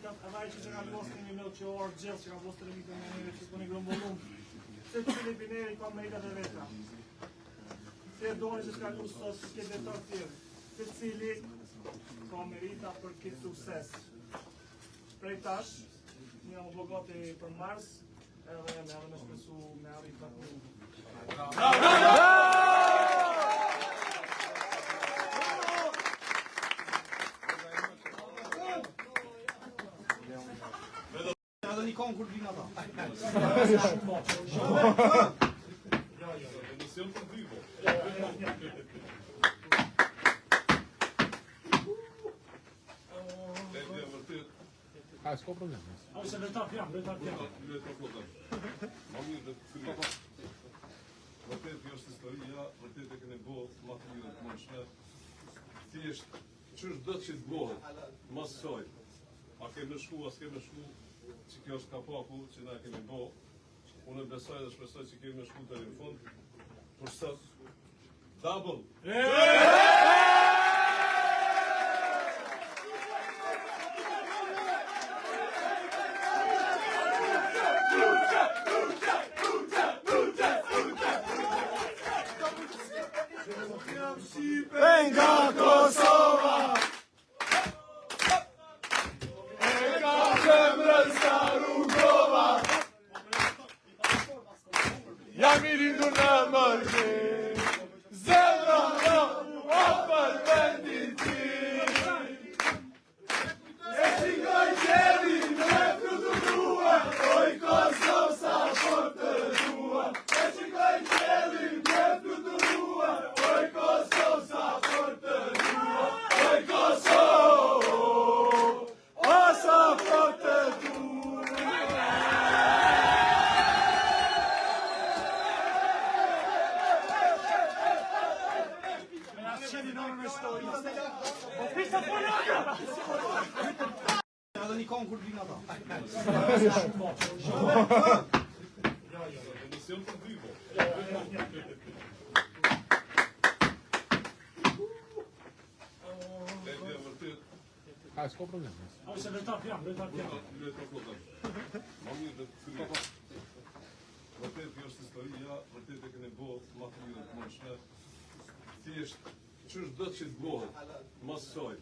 Vaj që ka postë një milë që orë gjithë që ka postë të remitë me njëve që të një grëmbullum. Se cili bineri ka meritat e veta. Se doni që shka ku sot këtë detar tjere. Se cili ka merita për këtë sukses. Prej tash, një më bogati për Mars, edhe me shpesu me arrit të Edhe një konë kur t'vina ta. Emision të dybo. S'ka problem. se vetat jam. Vërtet kjo është historia, vërtet e kene bo ma të mirë të mëshme. Thjesht, qështë do që të bohet, mas saj. A kemë në shku, as kemë në shku, që kjo është kapaku që na kemi bo. Unë besoj dhe shpresoj që kemi në shku të në fund. Por sot, double! Venga Kosova! E ka zemrën sa rrugova! Jam I rindur në mërgjim, zemra o për vendin tim. E shikoj qelin me fluturuar, oj Kosovë sa për të duar. E shikoj qelin me fluturuar, oj Kosovë sa për të duar. Oj Kosovë, o sa për të duar. Edhe një konë kur t'vina ta. Emision të dybo. S'ka problem. se vetat jam. Vërtet kjo është historia, vërtet e kene bo ma të mirë të mëshme. Thjesht, qështë do që të bohet, mas saj.